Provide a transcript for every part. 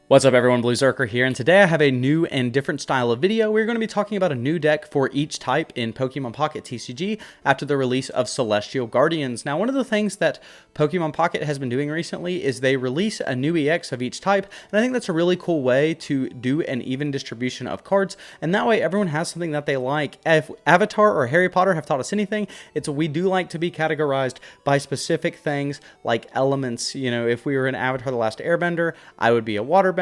What's up everyone, Bluezerker here, and today I have a new and different style of video. We're going to be talking about a new deck for each type in Pokemon Pocket TCG after the release of Celestial Guardians. Now, one of the things that Pokemon Pocket has been doing recently is they release a new EX of each type, and I think that's a really cool way to do an even distribution of cards, and that way everyone has something that they like. If Avatar or Harry Potter have taught us anything, it's we do like to be categorized by specific things like elements. You know, if we were in Avatar The Last Airbender, I would be a waterbender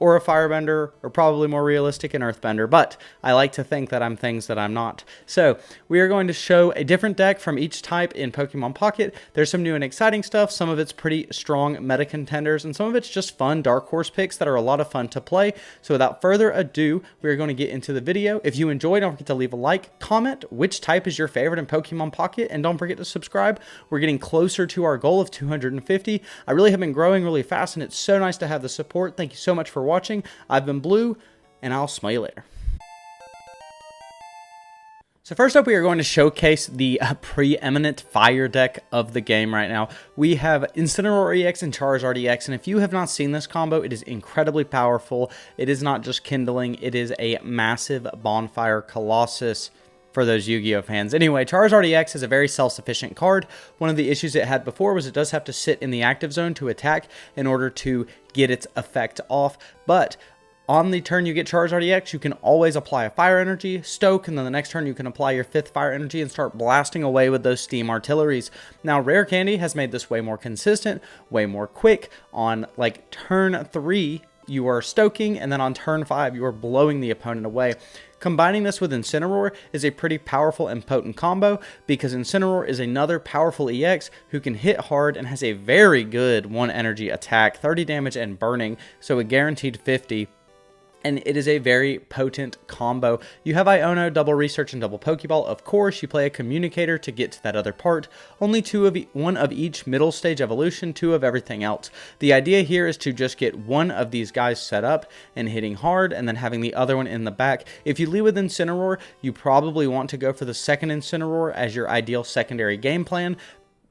or a firebender, or probably more realistic, an earthbender, but I like to think that I'm things that I'm not. So we are going to show a different deck from each type in Pokemon Pocket. There's some new and exciting stuff. Some of it's pretty strong meta contenders, and some of it's just fun dark horse picks that are a lot of fun to play. So without further ado, we are going to get into the video. If you enjoyed, don't forget to leave a like, comment which type is your favorite in Pokemon Pocket, and don't forget to subscribe. We're getting closer to our goal of 250. I really have been growing really fast, and it's so nice to have the support. Thank you so much for watching. I've been Blue, and I'll smell you later. So first up, we are going to showcase the preeminent fire deck of the game right now. We have Incineroar EX and Charizard EX, and if you have not seen this combo, it is incredibly powerful. It is not just kindling, it is a massive bonfire colossus for those Yu-Gi-Oh fans. Anyway, Charizard EX is a very self-sufficient card. One of the issues it had before was it does have to sit in the active zone to attack in order to get its effect off, but on the turn you get Charizard EX, you can always apply a fire energy, stoke, and then the next turn you can apply your 5th fire energy and start blasting away with those steam artilleries. Now, Rare Candy has made this way more consistent, way more quick. On like turn 3, you are stoking, and then on turn 5, you are blowing the opponent away. Combining this with Incineroar is a pretty powerful and potent combo because Incineroar is another powerful EX who can hit hard and has a very good 1 energy attack, 30 damage and burning, so a guaranteed 50. And it is a very potent combo. You have Iono, double research, and double Pokeball. Of course, you play a communicator to get to that other part. Only one of each middle stage evolution, 2 of everything else. The idea here is to just get one of these guys set up and hitting hard, and then having the other one in the back. If you lead with Incineroar, you probably want to go for the second Incineroar as your ideal secondary game plan.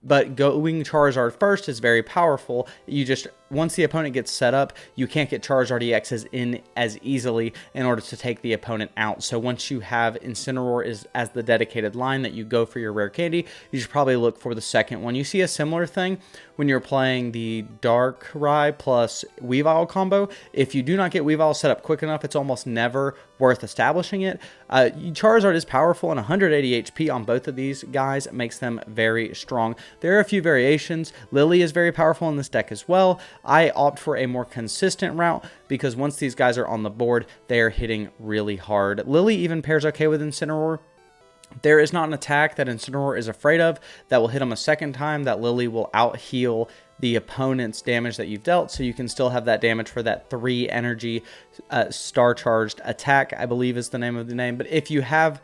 But going Charizard first is very powerful. You just, once the opponent gets set up, you can't get Charizard EXs in as easily in order to take the opponent out. So once you have Incineroar as the dedicated line that you go for your Rare Candy, you should probably look for the second one. You see a similar thing when you're playing the Darkrai plus Weavile combo. If you do not get Weavile set up quick enough, it's almost never worth establishing it. Charizard is powerful, and 180 HP on both of these guys makes them very strong. There are a few variations. Lily is very powerful in this deck as well. I opt for a more consistent route because once these guys are on the board, they are hitting really hard. Lily even pairs okay with Incineroar. There is not an attack that Incineroar is afraid of that will hit him a second time that Lily will out-heal the opponent's damage that you've dealt, so you can still have that damage for that 3 energy star charged attack, I believe is the name of the name. But if you have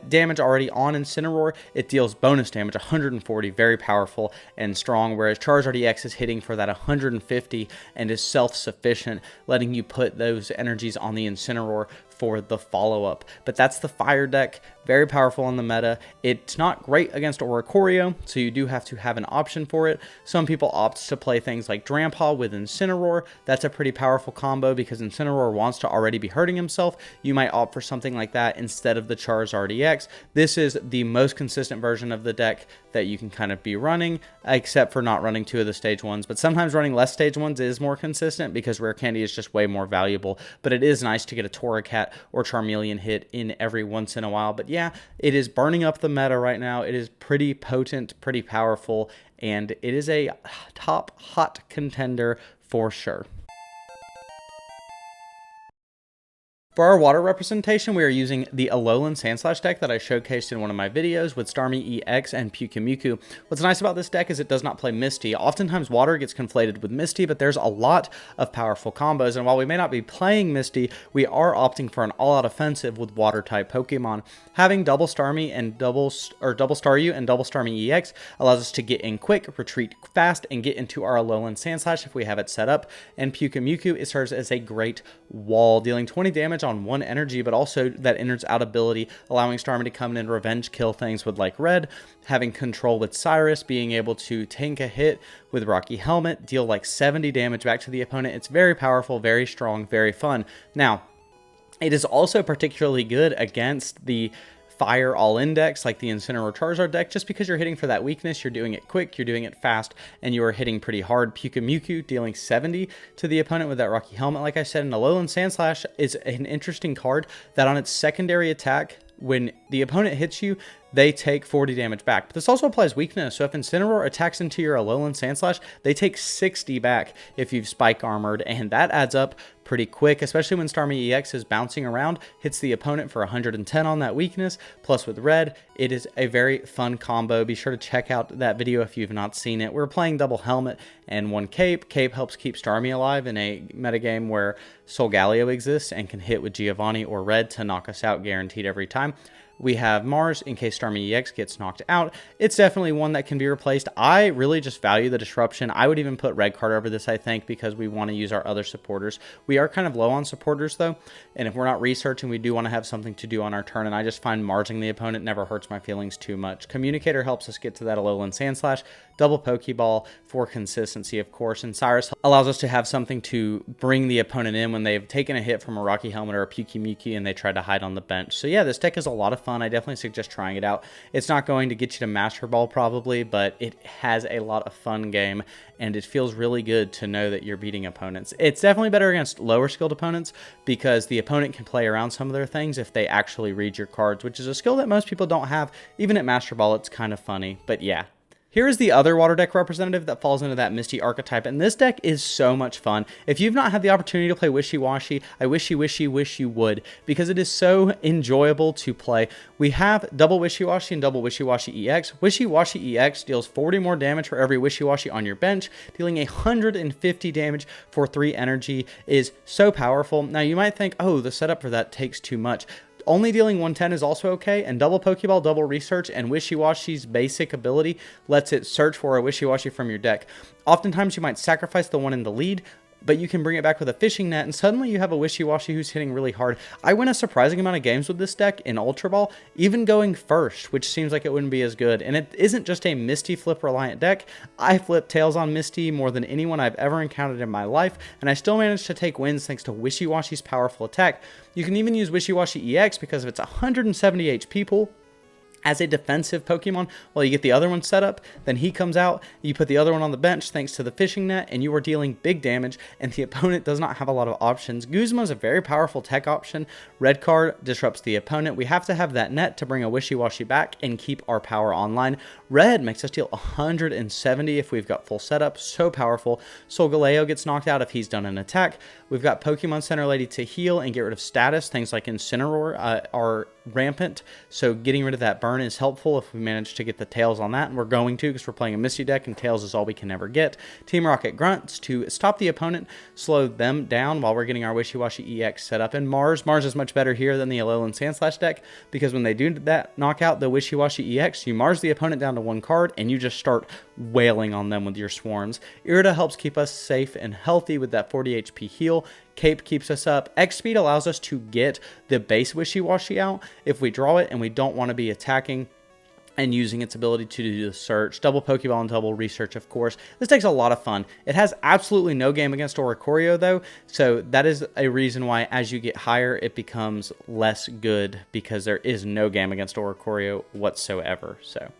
damage already on Incineroar, it deals bonus damage, 140, very powerful and strong, whereas Charizard EX is hitting for that 150 and is self-sufficient, letting you put those energies on the Incineroar for the follow-up. But that's the fire deck, very powerful in the meta. It's not great against Oricorio, so you do have to have an option for it. Some people opt to play things like Drampa with Incineroar. That's a pretty powerful combo because Incineroar wants to already be hurting himself. You might opt for something like that instead of the Charizard EX. This is the most consistent version of the deck that you can kind of be running, except for not running 2 of the stage 1s. But sometimes running less stage 1s is more consistent because Rare Candy is just way more valuable. But it is nice to get a Torracat or Charmeleon hit in every once in a while. But yeah, it is burning up the meta right now. It is pretty potent, pretty powerful, and it is a top hot contender for sure. For our water representation, we are using the Alolan Sandslash deck that I showcased in one of my videos with Starmie EX and Pyukumuku. What's nice about this deck is it does not play Misty. Oftentimes water gets conflated with Misty, but there's a lot of powerful combos, and while we may not be playing Misty, we are opting for an all-out offensive with water-type Pokemon. Having double Starmie and double Staryu and double Starmie EX allows us to get in quick, retreat fast, and get into our Alolan Sandslash if we have it set up, and Pyukumuku, it serves as a great wall, dealing 20 damage on on 1 energy, but also that Innard's out ability, allowing Starmie to come in and revenge kill things with like red, having control with Cyrus, being able to tank a hit with Rocky Helmet, deal like 70 damage back to the opponent. It's very powerful, very strong, very fun. Now, it is also particularly good against the fire all-in decks like the Incineroar Charizard deck, just because you're hitting for that weakness, you're doing it quick, you're doing it fast, and you are hitting pretty hard. Pyukumuku dealing 70 to the opponent with that Rocky Helmet, like I said, and Alolan Sandslash is an interesting card that on its secondary attack, when the opponent hits you, they take 40 damage back. But this also applies weakness, so if Incineroar attacks into your Alolan Sandslash, they take 60 back if you've Spike Armored, and that adds up pretty quick, especially when Starmie EX is bouncing around, hits the opponent for 110 on that weakness, plus with red. It is a very fun combo. Be sure to check out that video if you've not seen it. We're playing double helmet and 1 cape. Cape helps keep Starmie alive in a metagame where Solgaleo exists and can hit with Giovanni or red to knock us out guaranteed every time. We have Mars in case Starmie EX gets knocked out. It's definitely one that can be replaced. I really just value the disruption. I would even put red card over this, I think, because we want to use our other supporters. We are kind of low on supporters, though, and if we're not researching, we do want to have something to do on our turn, and I just find Marsing the opponent never hurts my feelings too much. Communicator helps us get to that Alolan Sandslash. Double Pokeball for consistency, of course, and Cyrus allows us to have something to bring the opponent in when they've taken a hit from a Rocky Helmet or a Pyukumuku and they try to hide on the bench. So yeah, this deck is a lot of fun. I definitely suggest trying it out. It's not going to get you to Master Ball probably, but it has a lot of fun game, and it feels really good to know that you're beating opponents. It's definitely better against lower skilled opponents because the opponent can play around some of their things if they actually read your cards, which is a skill that most people don't have. Even at Master Ball, it's kind of funny, but yeah. Here is the other water deck representative that falls into that Misty archetype, and this deck is so much fun. If you've not had the opportunity to play Wishy-Washy, I wish you would, because it is so enjoyable to play. We have double Wishy-Washy and double Wishy-Washy EX. Wishy-Washy EX deals 40 more damage for every Wishy-Washy on your bench, dealing 150 damage for 3 energy is so powerful. Now you might think, oh, the setup for that takes too much. Only dealing 110 is also okay, and double Pokeball, double Research, and Wishy-Washy's basic ability lets it search for a Wishy-Washy from your deck. Oftentimes you might sacrifice the one in the lead, but you can bring it back with a fishing net, and suddenly you have a Wishy-Washy who's hitting really hard. I win a surprising amount of games with this deck in Ultra Ball, even going first, which seems like it wouldn't be as good. And it isn't just a Misty flip reliant deck. I flip Tails on Misty more than anyone I've ever encountered in my life, and I still managed to take wins thanks to Wishy-Washy's powerful attack. You can even use Wishy-Washy EX because of its 170 HP pool as a defensive Pokemon while you get the other one set up. Then he comes out, you put the other one on the bench thanks to the fishing net, and you are dealing big damage, and the opponent does not have a lot of options. Guzma is a very powerful tech option. Red card disrupts the opponent. We have to have that net to bring a Wishy-Washy back and keep our power online. Red makes us deal 170 if we've got full setup. So powerful. Solgaleo gets knocked out if he's done an attack. We've got Pokemon Center Lady to heal and get rid of status. Things like Incineroar are rampant, so getting rid of that burn is helpful if we manage to get the Tails on that, and we're going to because we're playing a Misty deck and Tails is all we can ever get. Team Rocket grunts to stop the opponent, slow them down while we're getting our Wishy-Washy EX set up. And Mars is much better here than the Alolan Sandslash deck, because when they do that knock out the Wishy-Washy EX, you Mars the opponent down to 1 card and you just start wailing on them with your swarms. Irida helps keep us safe and healthy with that 40 HP heal. Cape keeps us up. X speed allows us to get the base Wishy-Washy out if we draw it and we don't want to be attacking and using its ability to do the search. Double Pokeball and double Research, of course. This deck's a lot of fun. It has absolutely no game against Oricorio, though, so that is a reason why as you get higher, it becomes less good, because there is no game against Oricorio whatsoever. So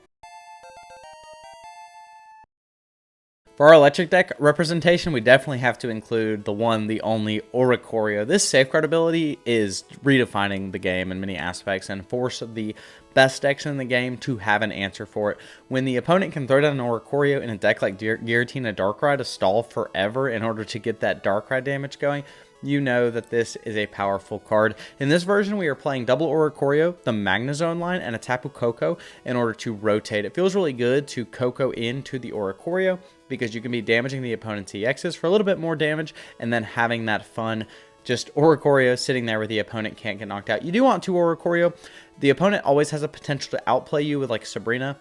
for our electric deck representation, we definitely have to include the one, the only Oricorio. This safeguard ability is redefining the game in many aspects and force the best decks in the game to have an answer for it. When the opponent can throw down an Oricorio in a deck like Giratina Darkrai to stall forever in order to get that Darkrai damage going, you know that this is a powerful card. In this version, we are playing double Oricorio, the Magnezone line, and a Tapu Koko in order to rotate. It feels really good to Koko into the Oricorio because you can be damaging the opponent's EXs for a little bit more damage and then having that fun just Oricorio sitting there where the opponent can't get knocked out. You do want 2 Oricorio. The opponent always has a potential to outplay you with like Sabrina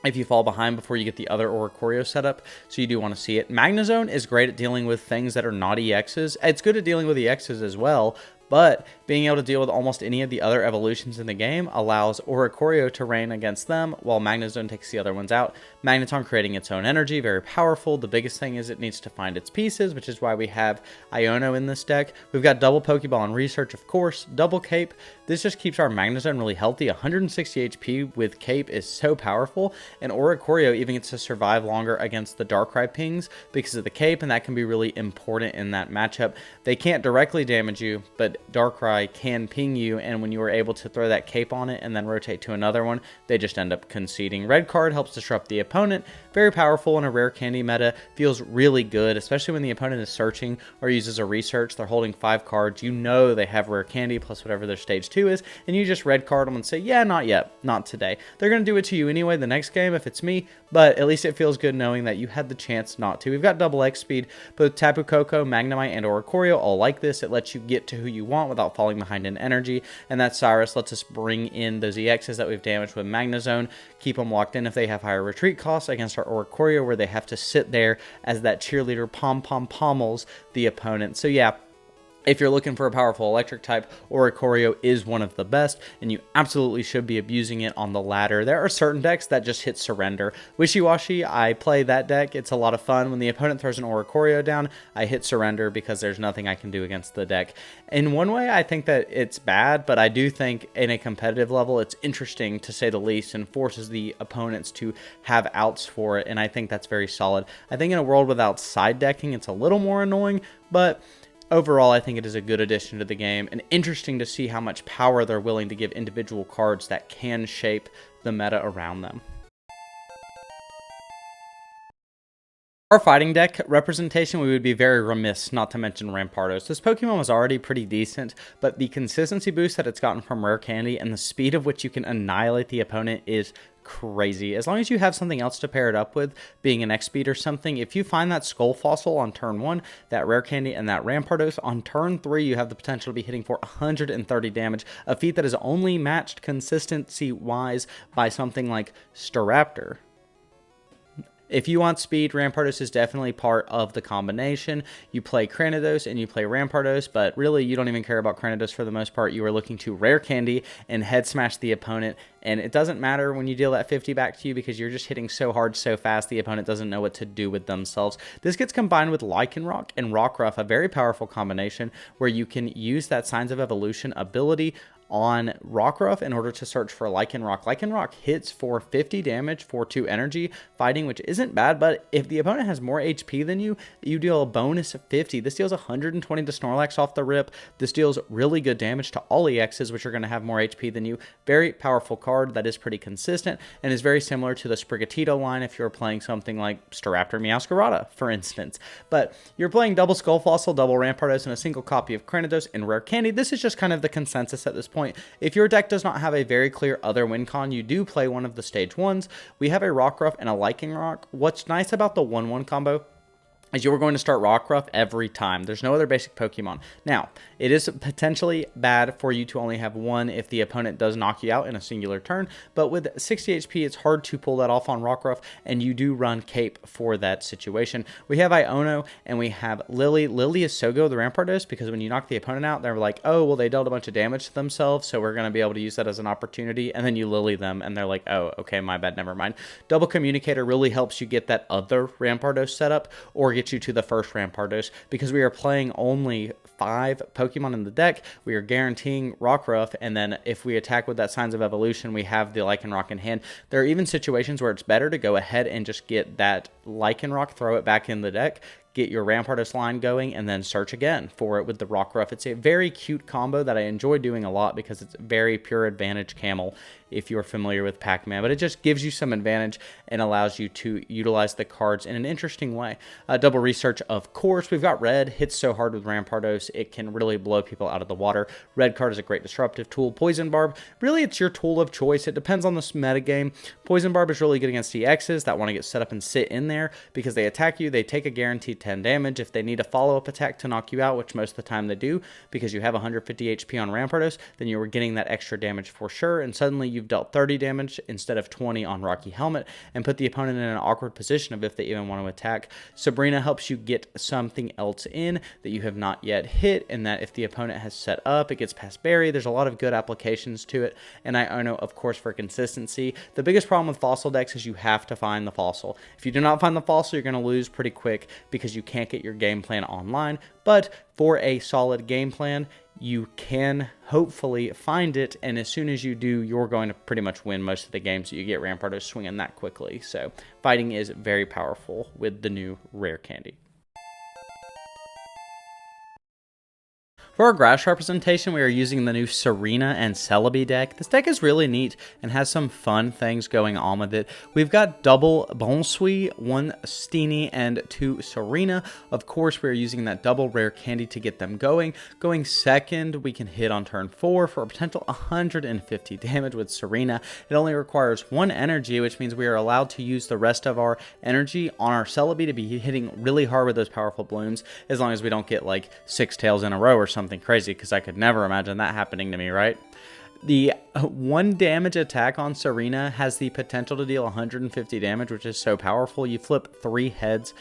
if you fall behind before you get the other Oricorio setup, so you do want to see it. Magnezone is great at dealing with things that are not EXs. It's good at dealing with EXs as well, But being able to deal with almost any of the other evolutions in the game allows Oricorio to reign against them, while Magnezone takes the other ones out. Magneton creating its own energy, very powerful. The biggest thing is it needs to find its pieces, which is why we have Iono in this deck. We've got double Pokeball and Research, of course, double Cape. This just keeps our Magnezone really healthy. 160 HP with Cape is so powerful, and Oricorio even gets to survive longer against the Darkrai pings because of the Cape, and that can be really important in that matchup. They can't directly damage you, but Darkrai can ping you, and when you are able to throw that Cape on it and then rotate to another one, they just end up conceding. Red card helps disrupt the opponent. Very powerful in a rare candy meta. Feels really good, especially when the opponent is searching or uses a research. They're holding 5 cards. You know they have rare candy plus whatever their stage 2 is, and you just red card them and say, yeah, not yet, not today. They're going to do it to you anyway the next game if it's me, but at least it feels good knowing that you had the chance not to. We've got double X speed. Both Tapu Koko, Magnemite, and Oricorio all like this. It lets you get to who you want without falling behind in energy, and that Cyrus lets us bring in those EXs that we've damaged with Magnezone, keep them locked in if they have higher retreat costs against our Oricorio, where they have to sit there as that cheerleader pommels the opponent. So yeah, if you're looking for a powerful electric type, Oricorio is one of the best, and you absolutely should be abusing it on the ladder. There are certain decks that just hit surrender. Wishy-Washy, I play that deck. It's a lot of fun. When the opponent throws an Oricorio down, I hit surrender because there's nothing I can do against the deck. In one way, I think that it's bad, but I do think in a competitive level, it's interesting to say the least and forces the opponents to have outs for it, and I think that's very solid. I think in a world without side decking, it's a little more annoying, but overall, I think it is a good addition to the game, and interesting to see how much power they're willing to give individual cards that can shape the meta around them. Our fighting deck representation, we would be very remiss not to mention Rampardos. This Pokemon was already pretty decent, but the consistency boost that it's gotten from Rare Candy and the speed of which you can annihilate the opponent is crazy. As long as you have something else to pair it up with, being an X-Speed or something, if you find that Skull Fossil on turn 1, that Rare Candy, and that Rampardos, on turn 3, you have the potential to be hitting for 130 damage, a feat that is only matched consistency-wise by something like Staraptor. If you want speed, Rampardos is definitely part of the combination. You play Cranidos and you play Rampardos, but really you don't even care about Cranidos for the most part. You are looking to Rare Candy and head smash the opponent, and it doesn't matter when you deal that 50 back to you because you're just hitting so hard so fast the opponent doesn't know what to do with themselves. This gets combined with Lycanroc and Rockruff, a very powerful combination where you can use that Signs of Evolution ability on Rockruff in order to search for Lycanroc. Lycanroc hits for 50 damage for 2 energy fighting, which isn't bad, but if the opponent has more HP than you, you deal a bonus of 50. This deals 120 to Snorlax off the rip. This deals really good damage to all EXs, which are going to have more HP than you. Very powerful card that is pretty consistent and is very similar to the Sprigatito line if you're playing something like Staraptor Meowscarada, for instance. But you're playing double Skull Fossil, double Rampardos, and a single copy of Cranidos and Rare Candy. This is just kind of the consensus at this point. If your deck does not have a very clear other win con, you do play one of the stage 1s. We have a Rockruff and a Lycanroc. What's nice about the 1-1 combo is you're going to start Rockruff every time. There's no other basic Pokemon. Now, it is potentially bad for you to only have one if the opponent does knock you out in a singular turn, but with 60 HP, it's hard to pull that off on Rockruff, and you do run Cape for that situation. We have Iono, and we have Lily. Lily is so good with the Rampardos because when you knock the opponent out, they're like, oh, well, they dealt a bunch of damage to themselves, so we're going to be able to use that as an opportunity, and then you Lily them, and they're like, oh, okay, my bad, never mind. Double Communicator really helps you get that other Rampardos setup, or get you to the first Rampardos. Because we are playing only 5 Pokemon in the deck, we are guaranteeing Rockruff, and then if we attack with that Signs of Evolution, we have the Lycanroc in hand. There are even situations where it's better to go ahead and just get that Lycanroc, throw it back in the deck, get your Rampardos line going, and then search again for it with the Rockruff. It's a very cute combo that I enjoy doing a lot because it's very pure advantage camel if you're familiar with Pac-Man, but it just gives you some advantage and allows you to utilize the cards in an interesting way. Double Research, of course. We've got Red, hits so hard with Rampardos, it can really blow people out of the water. Red card is a great disruptive tool. Poison Barb, really it's your tool of choice. It depends on this metagame. Poison Barb is really good against EXs that want to get set up and sit in there because they attack you, they take a guaranteed 110 damage. If they need a follow-up attack to knock you out, which most of the time they do, because you have 150 HP on Rampardos, then you were getting that extra damage for sure, and suddenly you've dealt 30 damage instead of 20 on Rocky Helmet, and put the opponent in an awkward position of if they even want to attack. Sabrina helps you get something else in that you have not yet hit, and that if the opponent has set up, it gets past Barry. There's a lot of good applications to it, and I know, of course, for consistency. The biggest problem with fossil decks is you have to find the fossil. If you do not find the fossil, you're going to lose pretty quick because you can't get your game plan online, but for a solid game plan, you can hopefully find it, and as soon as you do, you're going to pretty much win most of the games that you get Rampardos swinging that quickly. So fighting is very powerful with the new rare candy. For our grass representation, we are using the new Serena and Celebi deck. This deck is really neat and has some fun things going on with it. We've got double Bonsui, 1 Steenie, and 2 Serena. Of course, we're using that double rare candy to get them going. Going second, we can hit on turn 4 for a potential 150 damage with Serena. It only requires 1 energy, which means we are allowed to use the rest of our energy on our Celebi to be hitting really hard with those powerful blooms, as long as we don't get like 6 tails in a row or something crazy, because I could never imagine that happening to me, right? The 1 damage attack on Serena has the potential to deal 150 damage, which is so powerful. You flip 3 heads,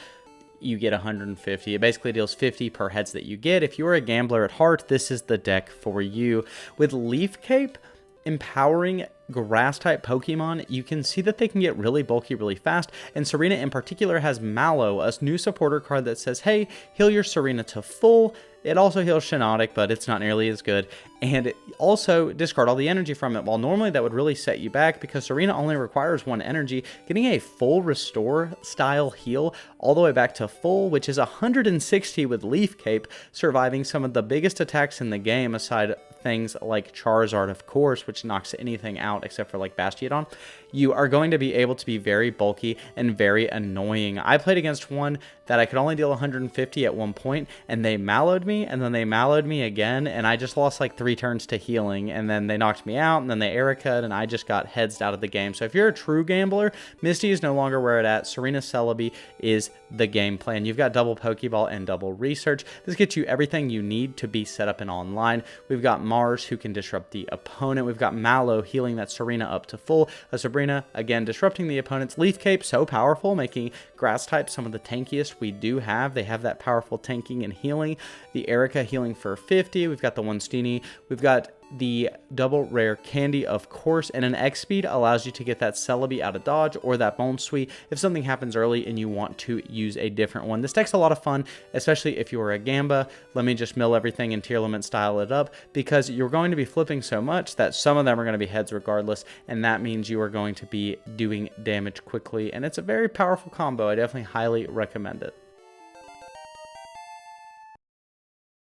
you get 150. It basically deals 50 per heads that you get. If you're a gambler at heart, this is the deck for you. With Leaf Cape empowering grass type Pokemon, you can see that they can get really bulky really fast, and Serena in particular has Mallow, a new supporter card that says, hey, heal your Serena to full. It also heals Shiinotic, but it's not nearly as good, and also discard all the energy from it. While normally that would really set you back because Serena only requires 1 energy, getting a full restore style heal all the way back to full, which is 160 with Leaf Cape, surviving some of the biggest attacks in the game aside things like Charizard, of course, which knocks anything out except for like Bastiodon. You are going to be able to be very bulky and very annoying. I played against one that I could only deal 150 at one point, and they mallowed me, and then they mallowed me again, and I just lost like 3 turns to healing, and then they knocked me out, and then they Erica'd, and I just got heads out of the game. So if you're a true gambler, Misty is no longer where it's at. Serena Celebi is the game plan. You've got double Pokeball and double Research. This gets you everything you need to be set up in online. We've got Mars, who can disrupt the opponent. We've got Mallow healing that Serena up to full. Sabrina, again, disrupting the opponent's. Leaf Cape, so powerful, making grass type some of the tankiest we do have. They have that powerful tanking and healing. The Erica healing for 50. We've got the 1 Steenie. We've got the double rare candy, of course, and an X speed allows you to get that Celebi out of dodge or that Bonsui if something happens early and you want to use a different one. This deck's a lot of fun, especially if you're a Gamba. Let me just mill everything in Tearlament, style it up, because you're going to be flipping so much that some of them are going to be heads regardless, and that means you are going to be doing damage quickly, and it's a very powerful combo. I definitely highly recommend it.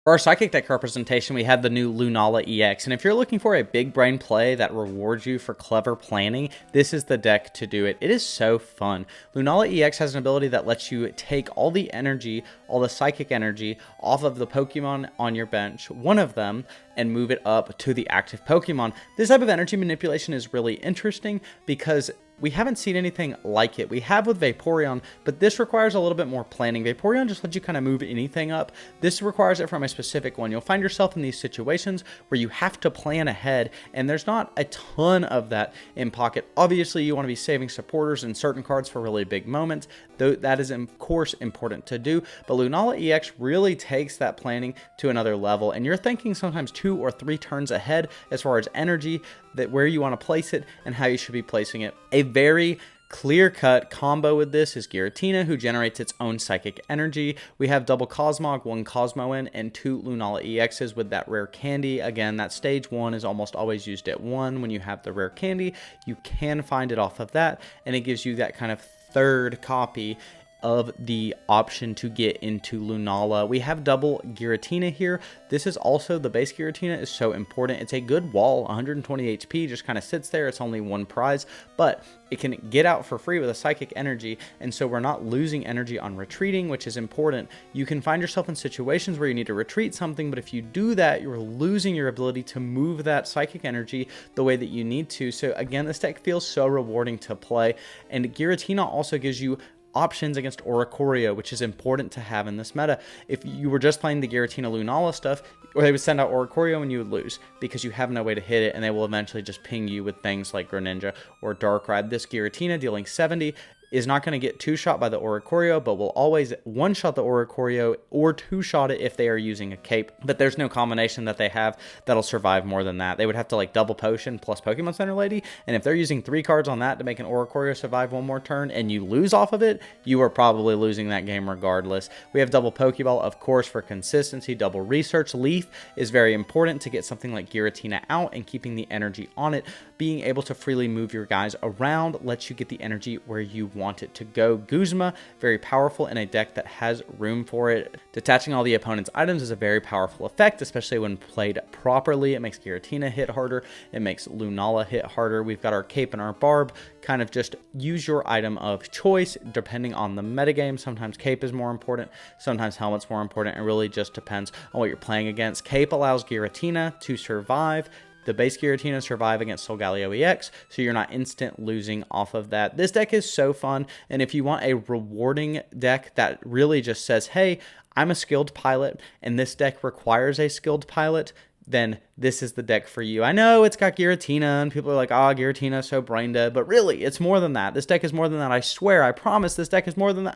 For our Psychic deck representation, we have the new Lunala EX, and if you're looking for a big brain play that rewards you for clever planning, this is the deck to do it. It is so fun. Lunala EX has an ability that lets you take all the energy, all the Psychic energy, off of the Pokemon on your bench, one of them, and move it up to the active Pokemon. This type of energy manipulation is really interesting because we haven't seen anything like it. We have with Vaporeon, but this requires a little bit more planning. Vaporeon just lets you kind of move anything up. This requires it from a specific one. You'll find yourself in these situations where you have to plan ahead, and there's not a ton of that in pocket. Obviously, you want to be saving supporters and certain cards for really big moments, though that is, of course, important to do. But Lunala EX really takes that planning to another level, and you're thinking sometimes 2 or 3 turns ahead as far as energy, that where you want to place it and how you should be placing it. A very clear-cut combo with this is Giratina, who generates its own Psychic energy. We have double Cosmog, 1 Cosmoem, and 2 Lunala EXs with that rare candy. Again, that stage 1 is almost always used at 1 when you have the rare candy. You can find it off of that, and it gives you that kind of third copy of the option to get into Lunala. We have double Giratina here. This is also, the base Giratina is so important. It's a good wall, 120 HP, just kind of sits there. It's only 1 prize, but it can get out for free with a Psychic energy, and so we're not losing energy on retreating, which is important. You can find yourself in situations where you need to retreat something, but if you do that, you're losing your ability to move that Psychic energy the way that you need to. So again, this deck feels so rewarding to play, and Giratina also gives you options against Oricorio, which is important to have in this meta. If you were just playing the Giratina Lunala stuff, or they would send out Oricorio and you would lose because you have no way to hit it, and they will eventually just ping you with things like Greninja or Darkrai. This Giratina dealing 70 is not going to get two-shot by the Oricorio, but will always one-shot the Oricorio or two-shot it if they are using a cape. But there's no combination that they have that'll survive more than that. They would have to like double potion plus Pokemon Center Lady, and if they're using 3 cards on that to make an Oricorio survive one more turn and you lose off of it, you are probably losing that game regardless. We have double Pokeball, of course, for consistency. Double Research. Leaf is very important to get something like Giratina out and keeping the energy on it. Being able to freely move your guys around lets you get the energy where you want it to go. Guzma, very powerful in a deck that has room for it. Detaching all the opponent's items is a very powerful effect, especially when played properly. It makes Giratina hit harder. It makes Lunala hit harder. We've got our Cape and our Barb. Kind of just use your item of choice depending on the metagame. Sometimes Cape is more important. Sometimes Helmet's more important. It really just depends on what you're playing against. Cape allows Giratina to survive. The base Giratina survive against Solgaleo EX, so you're not instant losing off of that. This deck is so fun, and if you want a rewarding deck that really just says, hey, I'm a skilled pilot, and this deck requires a skilled pilot, then this is the deck for you. I know it's got Giratina, and people are like, oh, Giratina is so brain dead, but really, it's more than that. This deck is more than that. I swear, I promise this deck is more than that.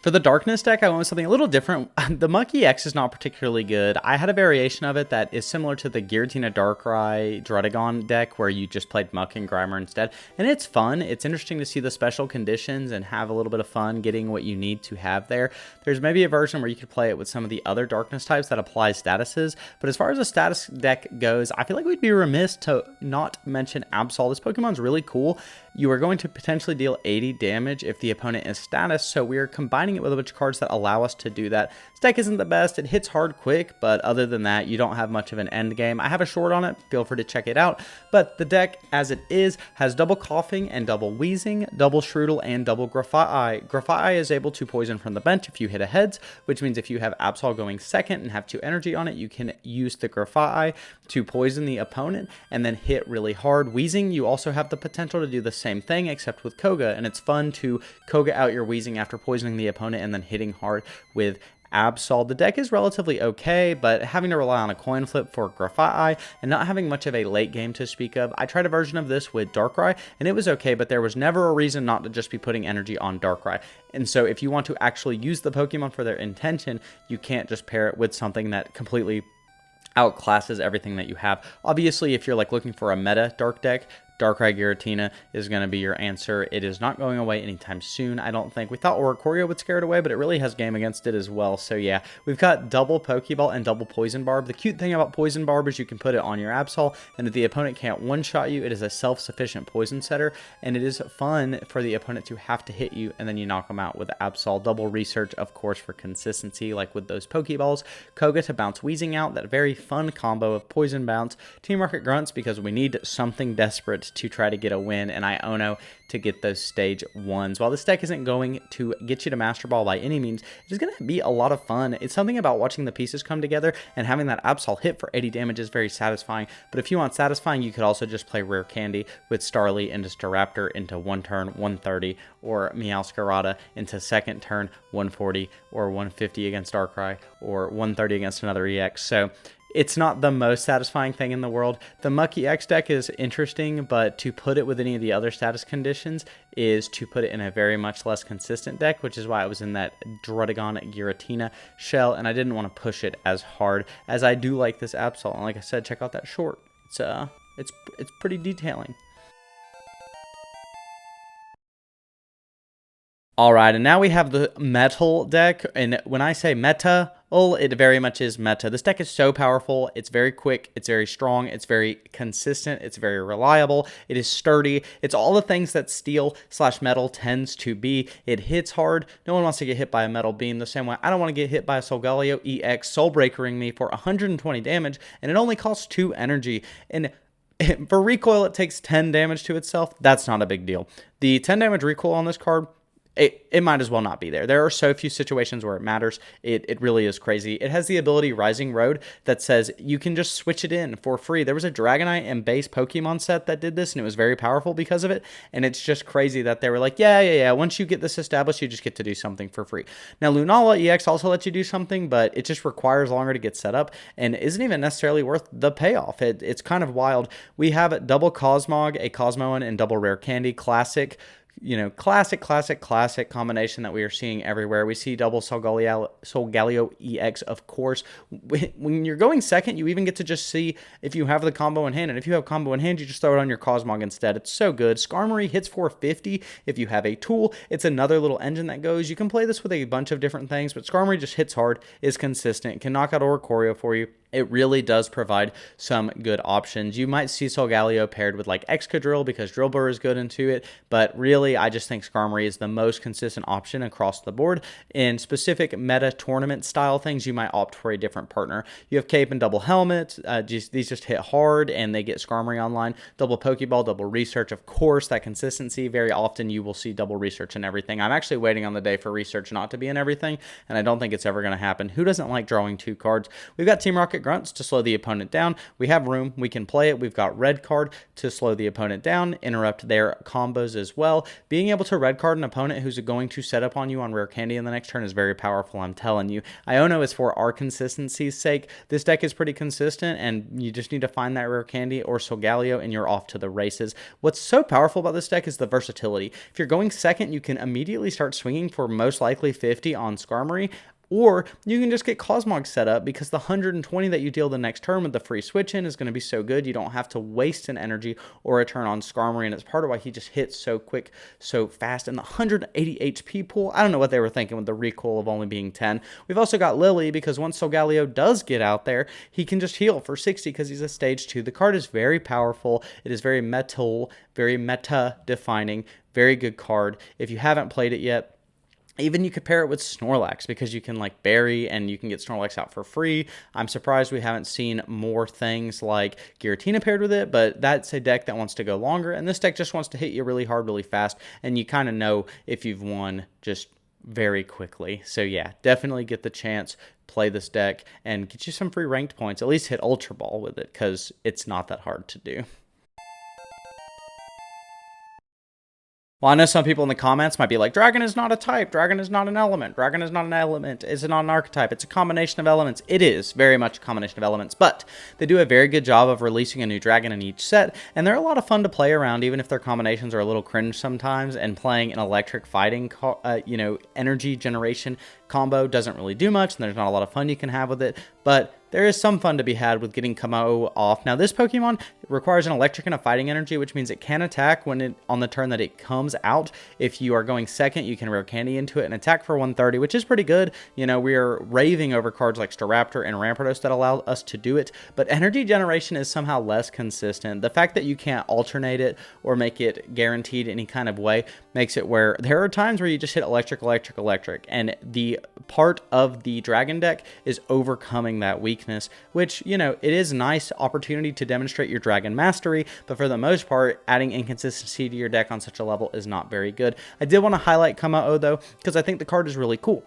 For the Darkness deck, I went with something a little different. The Muck EX is not particularly good. I had a variation of it that is similar to the Giratina Darkrai Druddigon deck where you just played Muck and Grimer instead. And it's fun. It's interesting to see the special conditions and have a little bit of fun getting what you need to have there. There's maybe a version where you could play it with some of the other Darkness types that apply statuses. But as far as a status deck goes, I feel like we'd be remiss to not mention Absol. This Pokemon's really cool. You are going to potentially deal 80 damage if the opponent is status, so we are combining it with a bunch of cards that allow us to do that. This deck isn't the best. It hits hard quick, but other than that, you don't have much of an end game. I have a short on it. Feel free to check it out. But the deck, as it is, has double Coughing and double Wheezing, double Shroodle, and double Grafaiai. Grafaiai is able to poison from the bench if you hit a heads, which means if you have Absol going second and have 2 energy on it, you can use the Grafaiai to poison the opponent and then hit really hard. Wheezing, you also have the potential to do the same thing except with Koga, and it's fun to Koga out your Wheezing after poisoning the opponent and then hitting hard with Absol. The deck is relatively okay, but having to rely on a coin flip for Grafaiai and not having much of a late game to speak of. I tried a version of this with Darkrai and it was okay, but there was never a reason not to just be putting energy on Darkrai. And so if you want to actually use the Pokemon for their intention, you can't just pair it with something that completely outclasses everything that you have. Obviously, if you're like looking for a meta Dark deck, Darkrai Giratina is going to be your answer. It is not going away anytime soon, I don't think. We thought Oricorio would scare it away, but it really has game against it as well. So yeah, we've got double Pokeball and double Poison Barb. The cute thing about Poison Barb is you can put it on your Absol, and if the opponent can't one-shot you, it is a self-sufficient poison setter, and it is fun for the opponent to have to hit you, and then you knock them out with Absol. Double Research, of course, for consistency, like with those Pokeballs. Koga to bounce Wheezing out, that very fun combo of Poison Bounce. Team Rocket Grunts, because we need something desperate to try to get a win, and Iono to get those stage 1s. While this deck isn't going to get you to Master Ball by any means, it is going to be a lot of fun. It's something about watching the pieces come together, and having that Absol hit for 80 damage is very satisfying. But if you want satisfying, you could also just play Rare Candy with Starly into Staraptor into 1 turn 130, or Meowscarada into 2nd turn 140, or 150 against Darkrai, or 130 against another EX. So it's not the most satisfying thing in the world. The Muck EX deck is interesting, but to put it with any of the other status conditions is to put it in a very much less consistent deck, which is why it was in that Druddigon Giratina shell, and I didn't want to push it as hard as I do like this Absol. And like I said, check out that short. It's pretty detailing. Alright, and now we have the Metal deck, and when I say meta, well, it very much is meta. This deck is so powerful, it's very quick, it's very strong, it's very consistent, it's very reliable, it is sturdy, it's all the things that Steel/Metal tends to be. It hits hard, no one wants to get hit by a Metal Beam the same way I don't want to get hit by a Solgaleo EX Soul Breakering me for 120 damage, and it only costs 2 energy, and for recoil it takes 10 damage to itself. That's not a big deal. The 10 damage recoil on this card it might as well not be there. There are so few situations where it matters. It really is crazy. It has the ability Rising Road that says you can just switch it in for free. There was a Dragonite and base Pokemon set that did this, and it was very powerful because of it. And it's just crazy that they were like, yeah. Once you get this established, you just get to do something for free. Now, Lunala EX also lets you do something, but it just requires longer to get set up and isn't even necessarily worth the payoff. It's kind of wild. We have double Cosmog, a Cosmoem, and double Rare Candy Classic. Classic combination that we are seeing everywhere. We see double Solgaleo EX, of course. When you're going second, you even get to just see if you have the combo in hand. And if you have combo in hand, you just throw it on your Cosmog instead. It's so good. Skarmory hits 450 if you have a tool. It's another little engine that goes. You can play this with a bunch of different things, but Skarmory just hits hard, is consistent, can knock out Oricorio for you. It really does provide some good options. You might see Solgaleo paired with like Excadrill because Drillbur is good into it, but really I just think Skarmory is the most consistent option across the board. In specific meta tournament style things, you might opt for a different partner. You have Cape and Double Helmet. These just hit hard and they get Skarmory online. Double Pokeball, double Research, of course, that consistency. Very often you will see double Research in everything. I'm actually waiting on the day for Research not to be in everything, and I don't think it's ever going to happen. Who doesn't like drawing 2 cards? We've got Team Rocket Grunts to slow the opponent down. We have room. We can play it. We've got Red Card to slow the opponent down, interrupt their combos as well. Being able to Red Card an opponent who's going to set up on you on Rare Candy in the next turn is very powerful, I'm telling you. Iono is for our consistency's sake. This deck is pretty consistent, and you just need to find that Rare Candy or Solgaleo, and you're off to the races. What's so powerful about this deck is the versatility. If you're going second, you can immediately start swinging for most likely 50 on Skarmory, or you can just get Cosmog set up because the 120 that you deal the next turn with the free switch in is going to be so good. You don't have to waste an energy or a turn on Skarmory, and it's part of why he just hits so quick, so fast. And the 180 HP pool, I don't know what they were thinking with the recoil of only being 10. We've also got Lily because once Solgaleo does get out there, he can just heal for 60 because he's a stage 2. The card is very powerful. It is very very meta defining, very good card. If you haven't played it yet, even you could pair it with Snorlax because you can like bury and you can get Snorlax out for free. I'm surprised we haven't seen more things like Giratina paired with it, but that's a deck that wants to go longer, and this deck just wants to hit you really hard, really fast, and you kind of know if you've won just very quickly. So yeah, definitely get the chance, play this deck, and get you some free ranked points. At least hit Ultra Ball with it because it's not that hard to do. Well, I know some people in the comments might be like, Dragon is not a type, Dragon is not an element, Dragon is not an element, is it not an archetype? It's a combination of elements. It is very much a combination of elements, but they do a very good job of releasing a new Dragon in each set, and they're a lot of fun to play around, even if their combinations are a little cringe sometimes, and playing an electric fighting, energy generation combo doesn't really do much, and there's not a lot of fun you can have with it, but there is some fun to be had with getting Kommo off. Now, this Pokemon requires an electric and a fighting energy, which means it can attack on the turn that it comes out. If you are going second, you can Rare Candy into it and attack for 130, which is pretty good. You know, we are raving over cards like Staraptor and Rampardos that allow us to do it, but energy generation is somehow less consistent. The fact that you can't alternate it or make it guaranteed any kind of way makes it where there are times where you just hit electric, and the part of the Dragon deck is overcoming that weakness, which, you know, it is a nice opportunity to demonstrate your Dragon mastery, but for the most part, adding inconsistency to your deck on such a level is not very good. I did want to highlight Kommo though, because I think the card is really cool.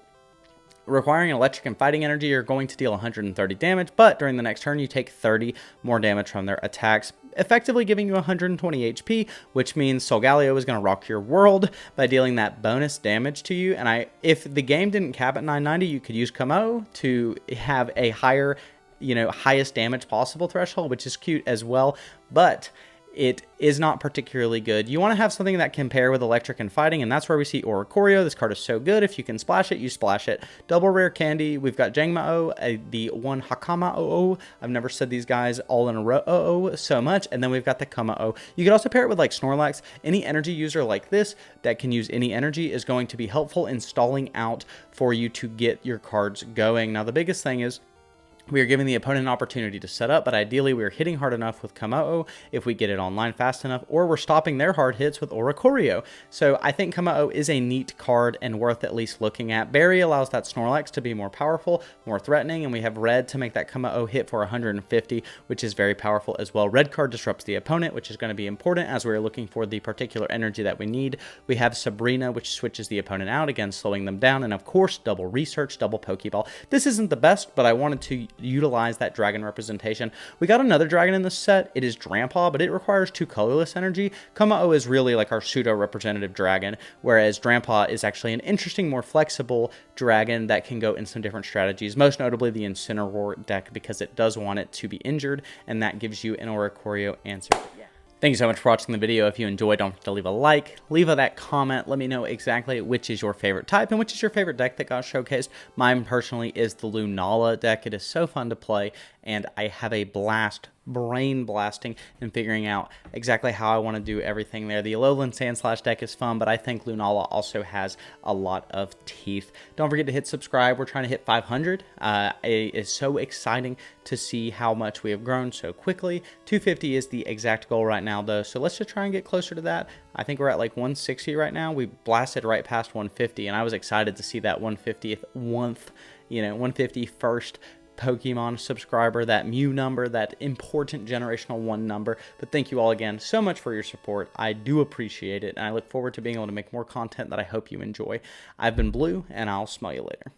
Requiring electric and fighting energy, you're going to deal 130 damage, but during the next turn, you take 30 more damage from their attacks, effectively giving you 120 HP, which means Solgaleo is going to rock your world by dealing that bonus damage to you. And if the game didn't cap at 990, you could use Kommo to have a higher, highest damage possible threshold, which is cute as well, but it is not particularly good. You want to have something that can pair with electric and fighting, and that's where we see Oricorio. This card is so good. If you can splash it, you splash it. Double Rare Candy. We've got Jangmo-O, the one Hakama-O. I've never said these guys all in a row so much. And then we've got the Kommo-O. You could also pair it with like Snorlax. Any energy user like this that can use any energy is going to be helpful in stalling out for you to get your cards going. Now, the biggest thing is, We are giving the opponent an opportunity to set up, but ideally we are hitting hard enough with Kommo-o if we get it online fast enough, or we're stopping their hard hits with Oricorio. So I think Kommo-o is a neat card and worth at least looking at. Berry allows that Snorlax to be more powerful, more threatening, and we have Red to make that Kommo-o hit for 150, which is very powerful as well. Red card disrupts the opponent, which is going to be important as we're looking for the particular energy that we need. We have Sabrina, which switches the opponent out, again slowing them down, and of course double research, double Pokeball. This isn't the best, but I wanted to utilize that dragon representation. We got another dragon in this set. It is Drampa, but it requires 2 colorless energy. Kommo-o is really like our pseudo representative dragon, whereas Drampa is actually an interesting, more flexible dragon that can go in some different strategies, most notably the Incineroar deck, because it does want it to be injured, and that gives you an Oricorio answer. Thank you so much for watching the video. If you enjoyed, don't forget to leave a like, leave that comment. Let me know exactly which is your favorite type and which is your favorite deck that got showcased. Mine personally is the Lunala deck. It is so fun to play, and I have a blast, brain blasting, in figuring out exactly how I want to do everything there. The Alolan Sandslash deck is fun, but I think Lunala also has a lot of teeth. Don't forget to hit subscribe. We're trying to hit 500. It is so exciting to see how much we have grown so quickly. 250 is the exact goal right now, though, so let's just try and get closer to that. I think we're at like 160 right now. We blasted right past 150, and I was excited to see that 150th, 151st Pokemon subscriber, that Mew number, that important generational 1 number. But thank you all again so much for your support. I do appreciate it, and I look forward to being able to make more content that I hope you enjoy. I've been Blue, and I'll smell you later.